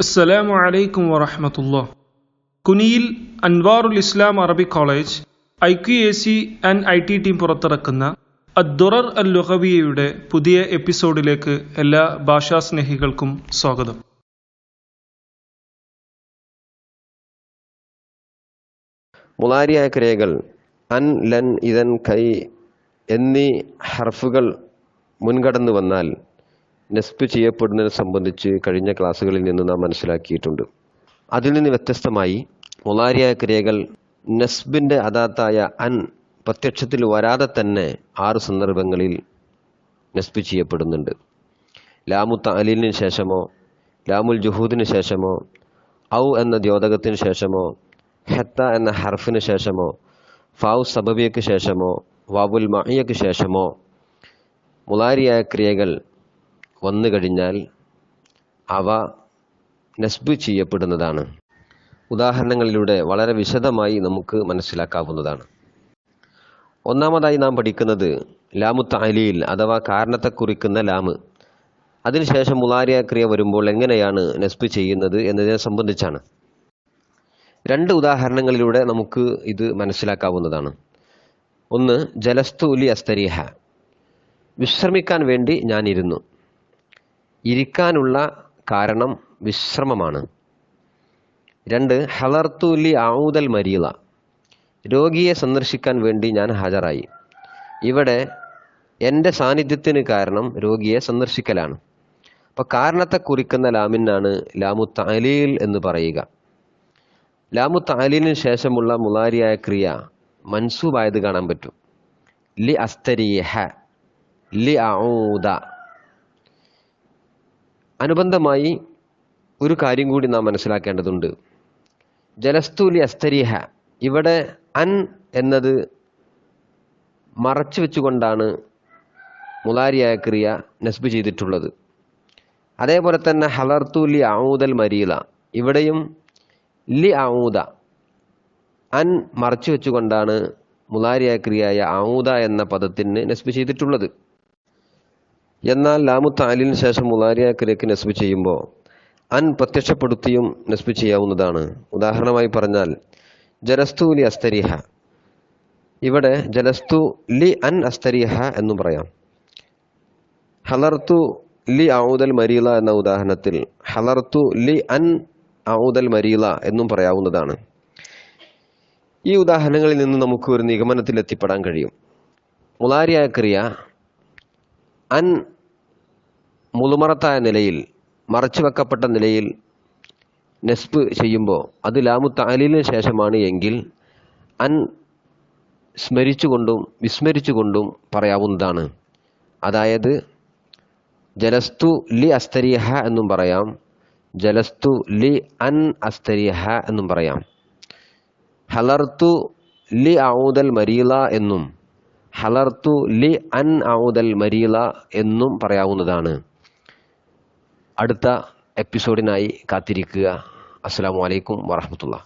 അസ്സലാമു അലൈക്കും വറഹ്മത്തുള്ളാഹി. കുനിയിൽ Anwarul Islam Arabic college IQAC and IT team പുറത്തിറക്കുന്ന അദ്ദുറർ അൽ ലുഗവിയ്യയുടെ പുതിയ എപ്പിസോഡിലേക്ക് എല്ലാ ഭാഷാസ്നേഹികൾക്കും സ്വാഗതം. മുളാരിയായ ക്രിയകൾ അൻ, ലൻ, ഇതൻ, കൈ എന്നീ ഹർഫുകൾ മുൻകടന്നു വന്നാൽ നസ്ബ് ചെയ്യപ്പെടുന്നതിനെ സംബന്ധിച്ച് കഴിഞ്ഞ ക്ലാസ്സുകളിൽ നിന്ന് നാം മനസ്സിലാക്കിയിട്ടുണ്ട്. അതിൽ നിന്ന് വ്യത്യസ്തമായി മുളാരിയായ ക്രിയകൾ നസ്ബിൻ്റെ അദാത്തായ അൻ പ്രത്യക്ഷത്തിൽ വരാതെ തന്നെ 6 സന്ദർഭങ്ങളിൽ നസ്ബ് ചെയ്യപ്പെടുന്നുണ്ട്. ലാമു തഅലീലിന് ശേഷമോ, ലാമുൽ ജുഹൂദിന് ശേഷമോ, ഔ എന്ന ദ്യോതകത്തിന് ശേഷമോ, ഹത്ത എന്ന ഹർഫിന് ശേഷമോ, ഫാവു സബബിയക്ക് ശേഷമോ, വാവുൽ മഅയ്യക്ക് ശേഷമോ മുളാരിയായ ക്രിയകൾ വന്നു കഴിഞ്ഞാൽ അവ നസ്ബ് ചെയ്യപ്പെടുന്നതാണ്. ഉദാഹരണങ്ങളിലൂടെ വളരെ വിശദമായി നമുക്ക് മനസ്സിലാക്കാവുന്നതാണ്. ഒന്നാമതായി നാം പഠിക്കുന്നത് ലാമു തഅലീൽ അഥവാ കാരണത്തെ കുറിക്കുന്ന ലാമ്. അതിനുശേഷം മുളാരിയായ ക്രിയ വരുമ്പോൾ എങ്ങനെയാണ് നസ്ബ് ചെയ്യുന്നത് എന്നതിനെ സംബന്ധിച്ചാണ്. 2 ഉദാഹരണങ്ങളിലൂടെ നമുക്ക് ഇത് മനസ്സിലാക്കാവുന്നതാണ്. ഒന്ന്, ജലസ്തു ലി അസ്തരീഹ, വിശ്രമിക്കാൻ വേണ്ടി ഞാൻ ഇരുന്നു. ഇരിക്കാനുള്ള കാരണം വിശ്രമമാണ്. 2, ഹളർത്തു ലി ഔദൽ മരീള, രോഗിയെ സന്ദർശിക്കാൻ വേണ്ടി ഞാൻ ഹാജരായി. ഇവിടെ എൻ്റെ സാന്നിധ്യത്തിന് കാരണം രോഗിയെ സന്ദർശിക്കലാണ്. അപ്പോൾ കാരണത്തെ കുറിക്കുന്ന ലാമിനാണ് ലാമു തഅലീൽ എന്ന് പറയുക. ലാമു തഅലീലിന് ശേഷമുള്ള മുളാരിയായ ക്രിയ മൻസൂബായത് കാണാൻ പറ്റും. ലി അസ്തരീഹ, ലി ഔദ. അനുബന്ധമായി ഒരു കാര്യം കൂടി നാം മനസ്സിലാക്കേണ്ടതുണ്ട്. ജലസ്തു ലി അസ്തരീഹ, ഇവിടെ അൻ എന്നത് മറച്ചു വെച്ചുകൊണ്ടാണ് മുളാരിയായ ക്രിയ നസ്ബ് ചെയ്തിട്ടുള്ളത്. അതേപോലെ തന്നെ ഹളർത്തു ലി ഔദൽ മരീള, ഇവിടെയും ലി ഔദ, അൻ മറച്ചു വെച്ചുകൊണ്ടാണ് മുളാരിയായ ക്രിയയായ ഔദ എന്ന പദത്തിന് നസ്ബ് ചെയ്തിട്ടുള്ളത്. എന്നാൽ ലാമു തഅലീലിന് ശേഷം മുളാരിയായ ക്രിയക്ക് നസ്ബ് ചെയ്യുമ്പോൾ അൻ പ്രത്യക്ഷപ്പെടുത്തിയും നസ്ബ് ചെയ്യാവുന്നതാണ്. ഉദാഹരണമായി പറഞ്ഞാൽ ജലസ്തു ലി അസ്തരീഹ, ഇവിടെ ജലസ്തു ലി അൻ അസ്തരീഹ എന്നും പറയാം. ഹളർത്തു ലി ഔദൽ മരീള എന്ന ഉദാഹരണത്തിൽ ഹളർത്തു ലി അൻ ഔദൽ മരീള എന്നും പറയാവുന്നതാണ്. ഈ ഉദാഹരണങ്ങളിൽ നിന്ന് നമുക്ക് ഒരു നിഗമനത്തിൽ എത്തിപ്പെടാൻ കഴിയും. മുളാരിയായ ക്രിയ അൻ മുളുമറത്തായ നിലയിൽ, മറച്ചു വെക്കപ്പെട്ട നിലയിൽ നസ്ബ് ചെയ്യുമ്പോൾ അത് ലാമു തഅലീലിന് ശേഷമാണ് എങ്കിൽ അൻ സ്മരിച്ചുകൊണ്ടും വിസ്മരിച്ചുകൊണ്ടും പറയാവുന്നതാണ്. അതായത് ജലസ്തു ലി അസ്തരീഹ എന്നും പറയാം, ജലസ്തു ലി അൻ അസ്തരീഹ എന്നും പറയാം. ഹളർത്തു ലി ഔദൽ മരീള എന്നും ഹളർത്തു ലി അൻ ഔദൽ മരീള എന്നും പറയാവുന്നതാണ്. അടുത്ത എപ്പിസോഡിനായി കാത്തിരിക്കുക. അസ്സലാമു അലൈക്കും വറഹ്മത്തുള്ളാഹി.